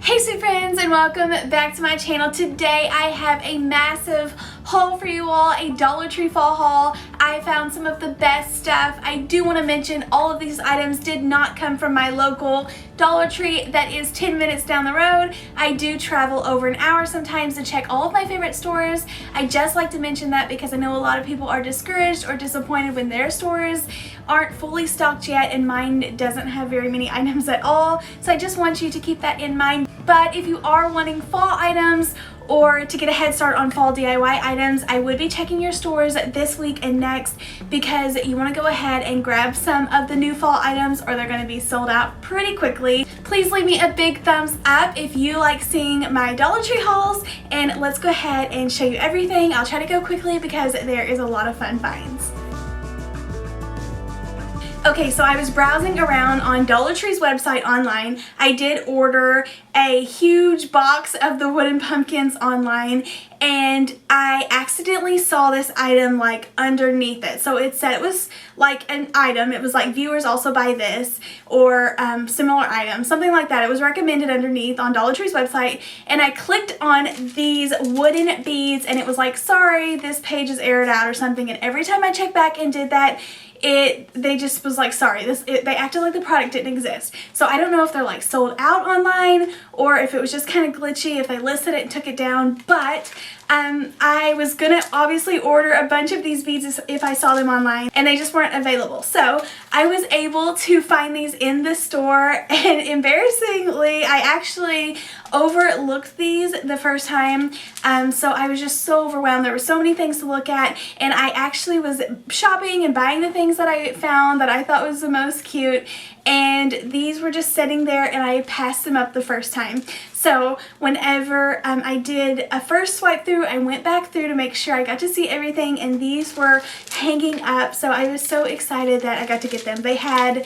Hey sweet friends, and welcome back to my channel. Today I have a massive haul for you all, a Dollar Tree fall haul. I found some of the best stuff. I do want to mention all of these items did not come from my local Dollar Tree that is 10 minutes down the road. I do travel over an hour sometimes to check all of my favorite stores. I just like to mention that because I know a lot of people are discouraged or disappointed when their stores aren't fully stocked yet, and mine doesn't have very many items at all. So I just want you to keep that in mind. But if you are wanting fall items or to get a head start on fall DIY items, I would be checking your stores this week and next because you want to go ahead and grab some of the new fall items or they're going to be sold out pretty quickly. Please leave me a big thumbs up if you like seeing my Dollar Tree hauls, and let's go ahead and show you everything. I'll try to go quickly because there is a lot of fun finds. Okay, so I was browsing around on Dollar Tree's website online. I did order a huge box of the wooden pumpkins online, and I accidentally saw this item like underneath it. So it said it was like an item. It was like viewers also buy this or similar items, something like that. It was recommended underneath on Dollar Tree's website, and I clicked on these wooden beads and it was like, sorry, this page is aired out or something. And every time I checked back and did that, they just was like, sorry, they acted like the product didn't exist. So I don't know if they're like sold out online or if it was just kind of glitchy, if they listed it and took it down, but I was gonna obviously order a bunch of these beads if I saw them online, and they just weren't available. So I was able to find these in the store, and embarrassingly, I actually overlooked these the first time. So I was just so overwhelmed. There were so many things to look at, and I actually was shopping and buying the things that I found that I thought was the most cute, and these were just sitting there and I passed them up the first time. So whenever I did a first swipe through, I went back through to make sure I got to see everything, and these were hanging up. So I was so excited that I got to get them. They had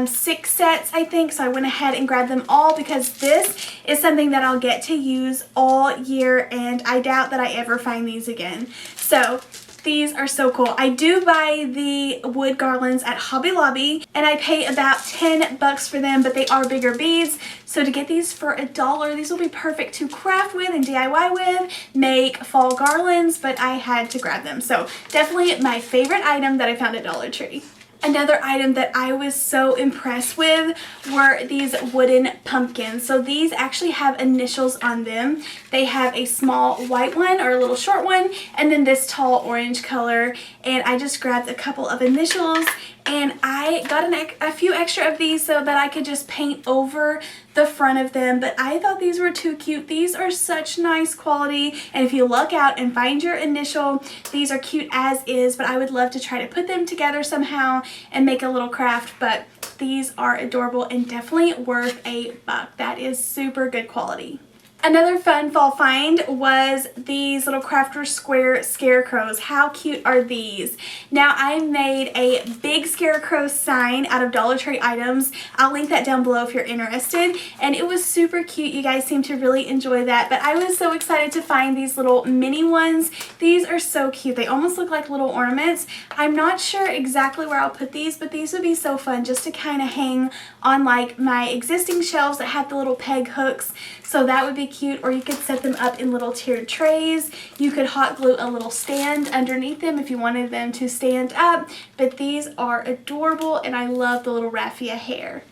6 sets, I think, so I went ahead and grabbed them all because this is something that I'll get to use all year, and I doubt that I ever find these again. So these are so cool. I do buy the wood garlands at Hobby Lobby, and I pay about 10 bucks for them, but they are bigger beads. So to get these for $1, these will be perfect to craft with and DIY with, make fall garlands, but I had to grab them. So definitely my favorite item that I found at Dollar Tree. Another item that I was so impressed with were these wooden pumpkins. So these actually have initials on them. They have a small white one or a little short one, and then this tall orange color. And I just grabbed a couple of initials, and I got a few extra of these so that I could just paint over the front of them, but I thought these were too cute. These are such nice quality, and if you look out and find your initial, these are cute as is, but I would love to try to put them together somehow and make a little craft, but these are adorable and definitely worth $1. That is super good quality. Another fun fall find was these little Crafter Square scarecrows. How cute are these? Now, I made a big scarecrow sign out of Dollar Tree items. I'll link that down below if you're interested. And it was super cute. You guys seem to really enjoy that. But I was so excited to find these little mini ones. These are so cute. They almost look like little ornaments. I'm not sure exactly where I'll put these, but these would be so fun just to kind of hang on like my existing shelves that have the little peg hooks. So that would be cute, or you could set them up in little tiered trays. You could hot glue a little stand underneath them if you wanted them to stand up, but these are adorable, and I love the little raffia hair.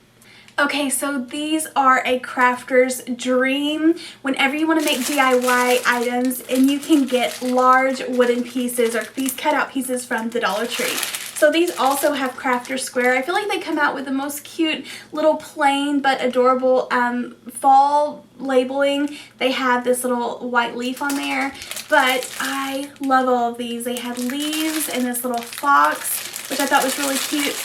Okay, so these are a crafter's dream whenever you want to make DIY items, and you can get large wooden pieces or these cutout pieces from the Dollar Tree. So these also have Crafter Square. I feel like they come out with the most cute little plain but adorable fall labeling. They have this little white leaf on there, but I love all of these. They had leaves and this little fox, which I thought was really cute.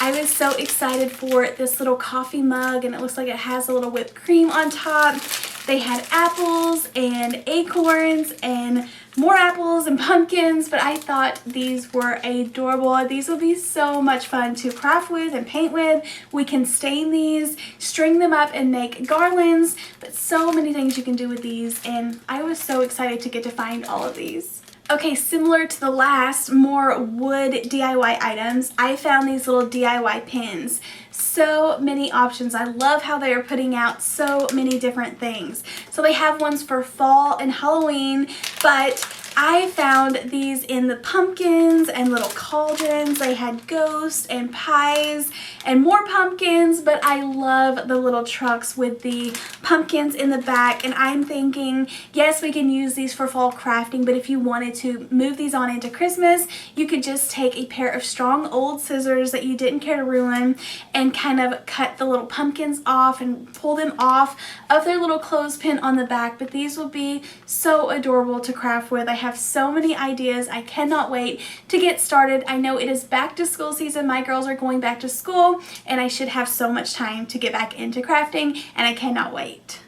I was so excited for this little coffee mug, and it looks like it has a little whipped cream on top. They had apples and acorns and more apples and pumpkins, but I thought these were adorable. These will be so much fun to craft with and paint with. We can stain these, string them up, and make garlands, but so many things you can do with these, and I was so excited to get to find all of these. Okay, similar to the last, more wood DIY items, I found these little DIY pins. so many options. I love how they are putting out so many different things. So they have ones for fall and Halloween, but I found these in the pumpkins and little cauldrons. They had ghosts and pies and more pumpkins, but I love the little trucks with the pumpkins in the back. And I'm thinking, yes, we can use these for fall crafting, but if you wanted to move these on into Christmas, you could just take a pair of strong old scissors that you didn't care to ruin and kind of cut the little pumpkins off and pull them off of their little clothespin on the back. But these will be so adorable to craft with. I have so many ideas. I cannot wait to get started. I know it is back to school season. My girls are going back to school and I should have so much time to get back into crafting, and I cannot wait.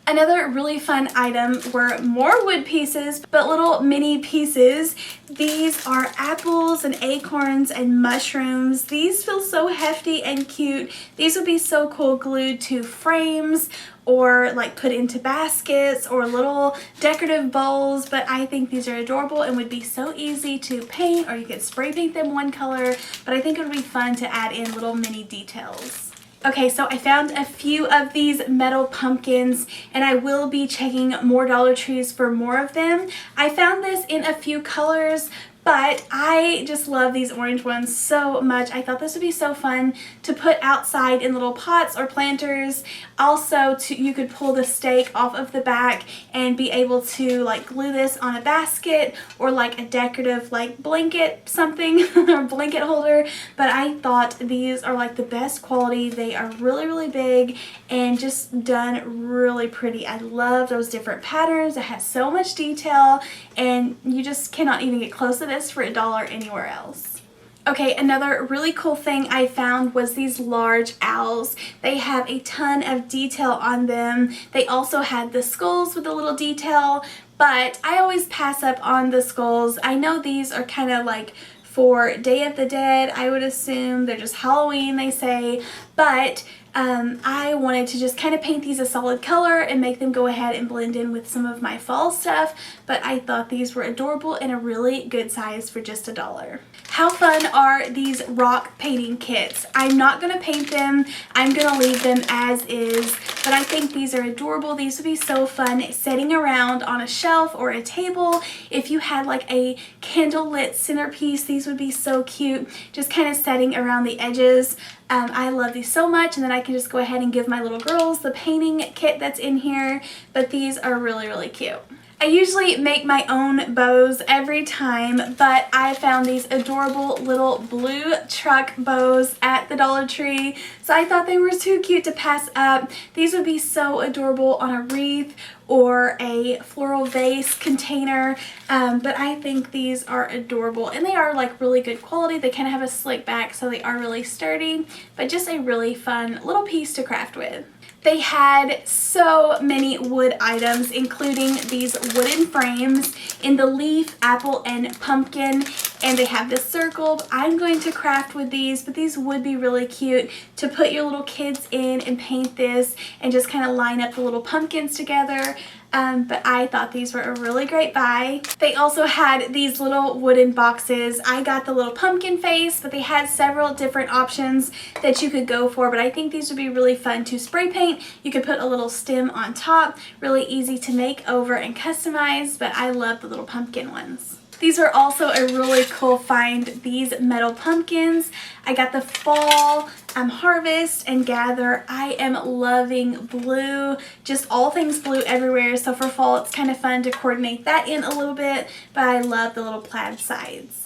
Another really fun item were more wood pieces, but little mini pieces. These are apples and acorns and mushrooms. These feel so hefty and cute. These would be so cool glued to frames or like put into baskets or little decorative bowls, but I think these are adorable and would be so easy to paint, or you could spray paint them one color, but I think it would be fun to add in little mini details. Okay, so I found a few of these metal pumpkins and I will be checking more Dollar Trees for more of them. I found this in a few colors, but I just love these orange ones so much. I thought this would be so fun to put outside in little pots or planters. Also, you could pull the stake off of the back and be able to like glue this on a basket or like a decorative like blanket something or blanket holder. But I thought these are like the best quality. They are really, really big and just done really pretty. I love those different patterns. It has so much detail and you just cannot even get close to this for $1 anywhere else. Okay, another really cool thing I found was these large owls. They have a ton of detail on them. They also had the skulls with a little detail, but I always pass up on the skulls. I know these are kind of like for Day of the Dead, I would assume. They're just Halloween, they say, but I wanted to just kind of paint these a solid color and make them go ahead and blend in with some of my fall stuff, but I thought these were adorable and a really good size for just $1. How fun are these rock painting kits? I'm not going to paint them. I'm going to leave them as is, but I think these are adorable. These would be so fun setting around on a shelf or a table. If you had like a candlelit centerpiece, these would be so cute, just kind of setting around the edges. I love these so much, and then I can just go ahead and give my little girls the painting kit that's in here, but these are really, really cute. I usually make my own bows every time, but I found these adorable little blue truck bows at the Dollar Tree, so I thought they were too cute to pass up. These would be so adorable on a wreath or a floral vase container, but I think these are adorable, and they are like really good quality. They kind of have a slick back, so they are really sturdy, but just a really fun little piece to craft with. They had so many wood items, including these wooden frames in the leaf, apple, and pumpkin, and they have this circle. I'm going to craft with these, but these would be really cute to put your little kids in and paint this and just kind of line up the little pumpkins together. But I thought these were a really great buy. They also had these little wooden boxes. I got the little pumpkin face, but they had several different options that you could go for, but I think these would be really fun to spray paint. You could put a little stem on top, really easy to make over and customize, but I love the little pumpkin ones. These are also a really cool find, these metal pumpkins. I got the fall harvest and gather. I am loving blue, just all things blue everywhere. So for fall, it's kind of fun to coordinate that in a little bit, but I love the little plaid sides.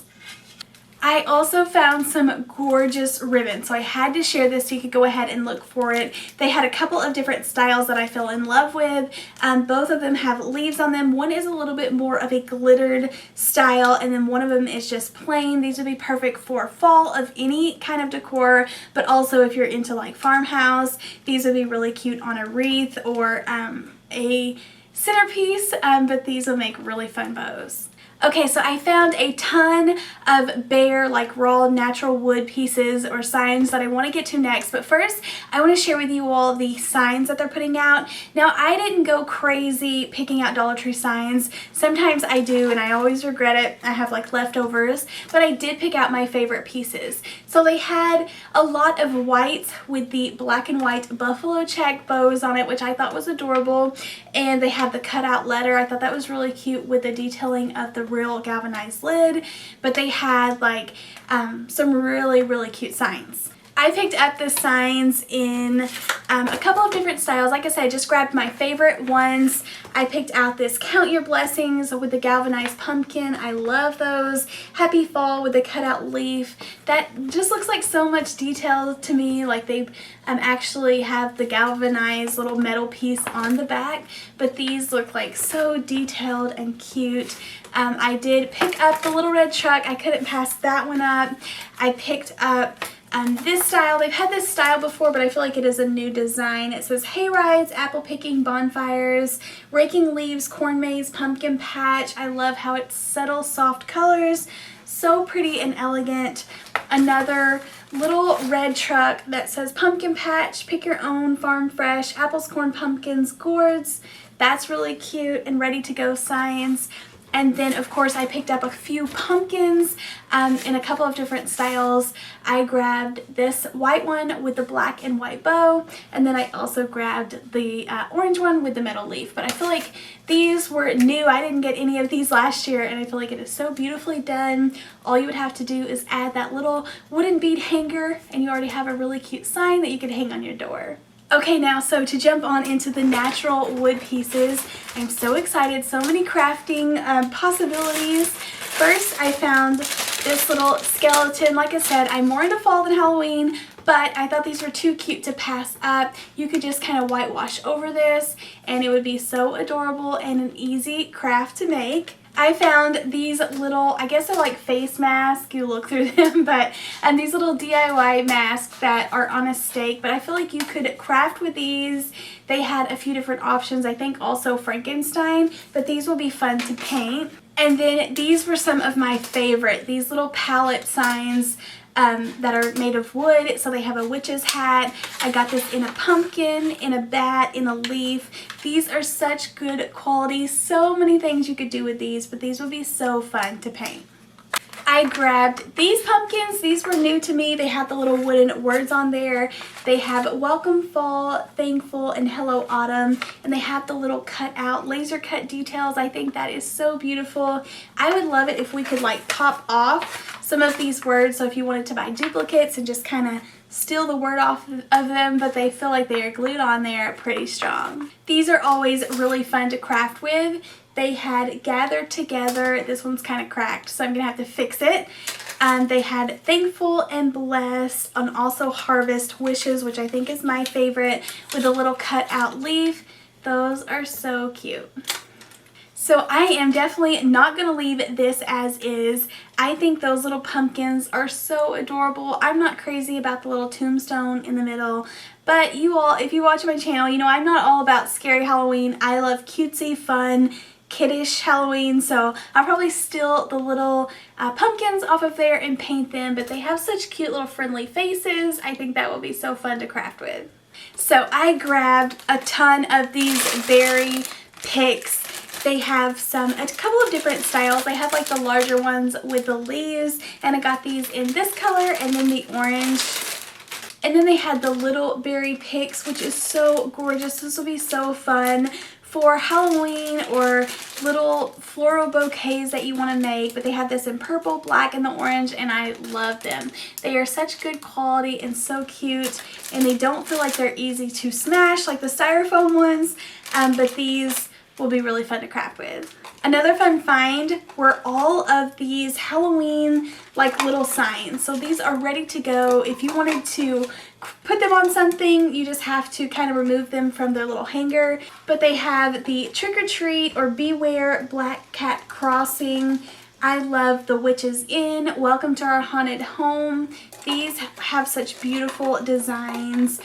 I also found some gorgeous ribbon, so I had to share this so you could go ahead and look for it. They had a couple of different styles that I fell in love with. Both of them have leaves on them. One is a little bit more of a glittered style, and then one of them is just plain. These would be perfect for fall of any kind of decor, but also if you're into like farmhouse, these would be really cute on a wreath or a centerpiece, but these will make really fun bows. Okay, so I found a ton of bare, like raw natural wood pieces or signs that I want to get to next. But first, I want to share with you all the signs that they're putting out. Now, I didn't go crazy picking out Dollar Tree signs. Sometimes I do, and I always regret it. I have like leftovers, but I did pick out my favorite pieces. So they had a lot of whites with the black and white buffalo check bows on it, which I thought was adorable. And they had the cutout letter. I thought that was really cute with the detailing of the real galvanized lid, but they had like some really cute signs. I picked up the signs in a couple of different styles. Like I said, I just grabbed my favorite ones. I picked out this Count Your Blessings with the galvanized pumpkin. I love those. Happy Fall with the cutout leaf. That just looks like so much detail to me. Like they actually have the galvanized little metal piece on the back, but these look like so detailed and cute. I did pick up the little red truck. I couldn't pass that one up. I picked up this style. They've had this style before, but I feel like it is a new design. It says hay rides, apple picking, bonfires, raking leaves, corn maze, pumpkin patch. I love how it's subtle, soft colors. So pretty and elegant. Another little red truck that says pumpkin patch, pick your own, farm fresh, apples, corn, pumpkins, gourds. That's really cute and ready to go signs. And then, of course, I picked up a few pumpkins in a couple of different styles. I grabbed this white one with the black and white bow, and then I also grabbed the orange one with the metal leaf. But I feel like these were new. I didn't get any of these last year, and I feel like it is so beautifully done. All you would have to do is add that little wooden bead hanger, and you already have a really cute sign that you could hang on your door. Okay, now, so to jump on into the natural wood pieces, I'm so excited. So many crafting possibilities. First, I found this little skeleton. Like I said, I'm more into fall than Halloween, but I thought these were too cute to pass up. You could just kind of whitewash over this, and it would be so adorable and an easy craft to make. I found these little, I guess they're like face masks, you look through them, but these little DIY masks that are on a stake, but I feel like you could craft with these. They had a few different options, I think also Frankenstein, but these will be fun to paint. And then these were some of my favorite, these little palette signs that are made of wood. So they have a witch's hat. I got this in a pumpkin, in a bat, in a leaf. These are such good quality. So many things you could do with these, but these would be so fun to paint. I grabbed these pumpkins. These were new to me. They have the little wooden words on there. They have Welcome Fall, Thankful, and Hello Autumn. And they have the little cut out, laser cut details. I think that is so beautiful. I would love it if we could like pop off some of these words. So if you wanted to buy duplicates and just kind of steal the word off of them, but they feel like they are glued on there pretty strong. These are always really fun to craft with. They had Gathered Together. This one's kind of cracked, so I'm going to have to fix it. They had Thankful and Blessed, and also Harvest Wishes, which I think is my favorite, with a little cut out leaf. Those are so cute. So I am definitely not going to leave this as is. I think those little pumpkins are so adorable. I'm not crazy about the little tombstone in the middle, but you all, if you watch my channel, you know I'm not all about scary Halloween. I love cutesy, fun, kiddish Halloween, so I'll probably steal the little pumpkins off of there and paint them, but they have such cute little friendly faces. I think that will be so fun to craft with. So I grabbed a ton of these berry picks. They have a couple of different styles. They have like the larger ones with the leaves, and I got these in this color and then the orange. And then they had the little berry picks, which is so gorgeous. This will be so fun for Halloween or little floral bouquets that you want to make. But they have this in purple, black, and the orange, and I love them. They are such good quality and so cute, and they don't feel like they're easy to smash like the styrofoam ones, but these will be really fun to craft with. Another fun find were all of these Halloween like little signs. So these are ready to go. If you wanted to put them on something, you just have to kind of remove them from their little hanger. But they have the Trick or Treat or Beware Black Cat Crossing. I love the Witch's Inn. Welcome to our haunted home. These have such beautiful designs,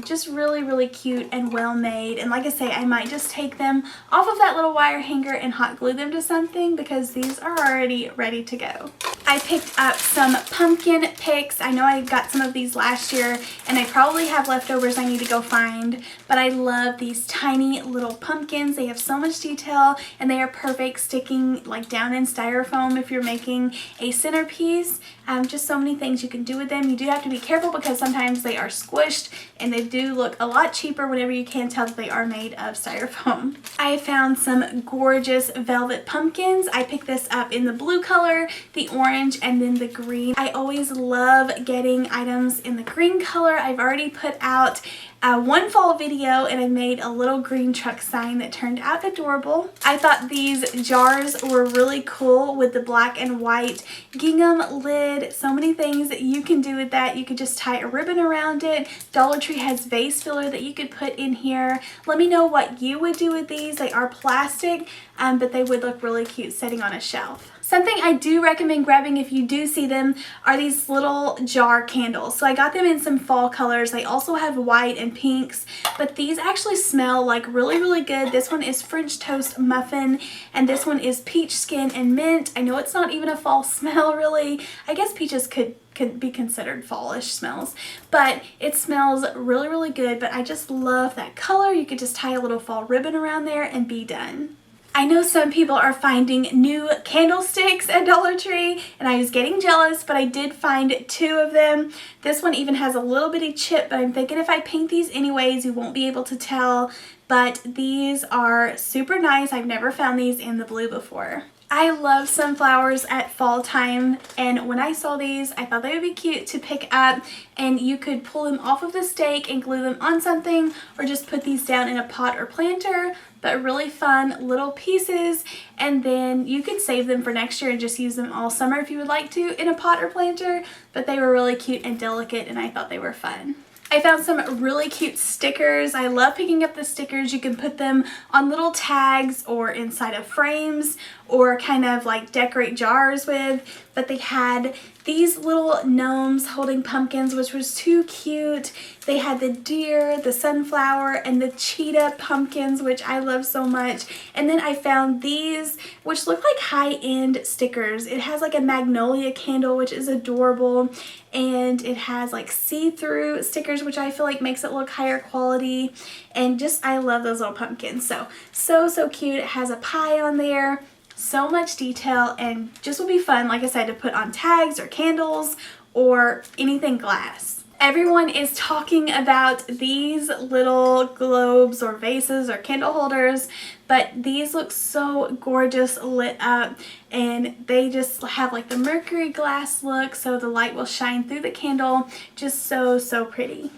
just really cute and well made. And like I say, I might just take them off of that little wire hanger and hot glue them to something because these are already ready to go. I picked up some pumpkin picks. I know I got some of these last year and I probably have leftovers I need to go find, but I love these tiny little pumpkins. They have so much detail and they are perfect sticking like down in styrofoam if you're making a centerpiece. Just so many things you can do with them. You do have to be careful because sometimes they are squished and they do look a lot cheaper whenever you can tell that they are made of styrofoam. I found some gorgeous velvet pumpkins. I picked this up in the blue color, the orange, and then the green. I always love getting items in the green color. I've already put out one fall video and I made a little green truck sign that turned out adorable. I thought these jars were really cool with the black and white gingham lid. So many things that you can do with that. You could just tie a ribbon around it. Dollar Tree has vase filler that you could put in here. Let me know what you would do with these. They are plastic, but they would look really cute sitting on a shelf. Something I do recommend grabbing if you do see them are these little jar candles. So I got them in some fall colors. They also have white and pinks, but these actually smell like really good. This one is French toast muffin and this one is peach skin and mint. I know it's not even a fall smell really. I guess peaches could be considered fallish smells, but it smells really good. But I just love that color. You could just tie a little fall ribbon around there and be done. I know some people are finding new candlesticks at Dollar Tree and I was getting jealous, but I did find 2 of them. This one even has a little bitty chip, but I'm thinking if I paint these anyways, you won't be able to tell, but these are super nice. I've never found these in the blue before. I love sunflowers at fall time, and when I saw these I thought they would be cute to pick up, and you could pull them off of the stake and glue them on something or just put these down in a pot or planter, but really fun little pieces. And then you could save them for next year and just use them all summer if you would like to in a pot or planter, but they were really cute and delicate and I thought they were fun. I found some really cute stickers. I love picking up the stickers. You can put them on little tags or inside of frames or kind of like decorate jars with, but they had these little gnomes holding pumpkins, which was too cute. They had the deer, the sunflower, and the cheetah pumpkins, which I love so much. And then I found these, which look like high-end stickers. It has like a magnolia candle, which is adorable, and it has like see-through stickers, which I feel like makes it look higher quality. And just, I love those little pumpkins. So cute. It has a pie on there. So much detail and just will be fun, like I said, to put on tags or candles or anything glass. Everyone is talking about these little globes or vases or candle holders, but these look so gorgeous lit up, and they just have like the mercury glass look, so the light will shine through the candle. Just so pretty.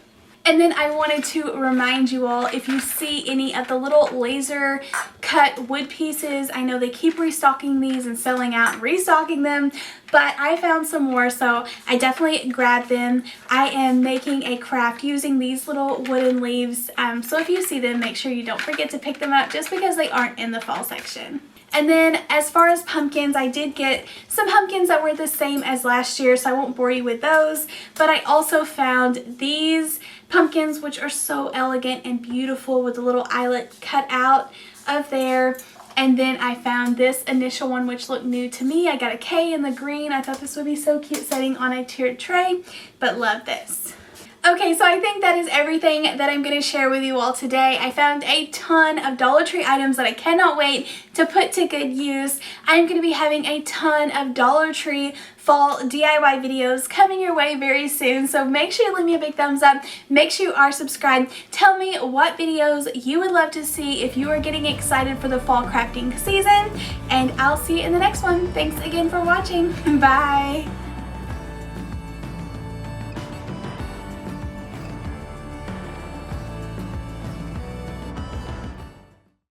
And then I wanted to remind you all, if you see any of the little laser cut wood pieces, I know they keep restocking these and selling out and restocking them, but I found some more, so I definitely grabbed them. I am making a craft using these little wooden leaves, so if you see them, make sure you don't forget to pick them up just because they aren't in the fall section. And then as far as pumpkins, I did get some pumpkins that were the same as last year, so I won't bore you with those. But I also found these pumpkins, which are so elegant and beautiful with a little eyelet cut out of there. And then I found this initial one, which looked new to me. I got a K in the green. I thought this would be so cute setting on a tiered tray, but love this. Okay, so I think that is everything that I'm going to share with you all today. I found a ton of Dollar Tree items that I cannot wait to put to good use. I'm going to be having a ton of Dollar Tree fall DIY videos coming your way very soon, so make sure you leave me a big thumbs up. Make sure you are subscribed. Tell me what videos you would love to see if you are getting excited for the fall crafting season, and I'll see you in the next one. Thanks again for watching. Bye!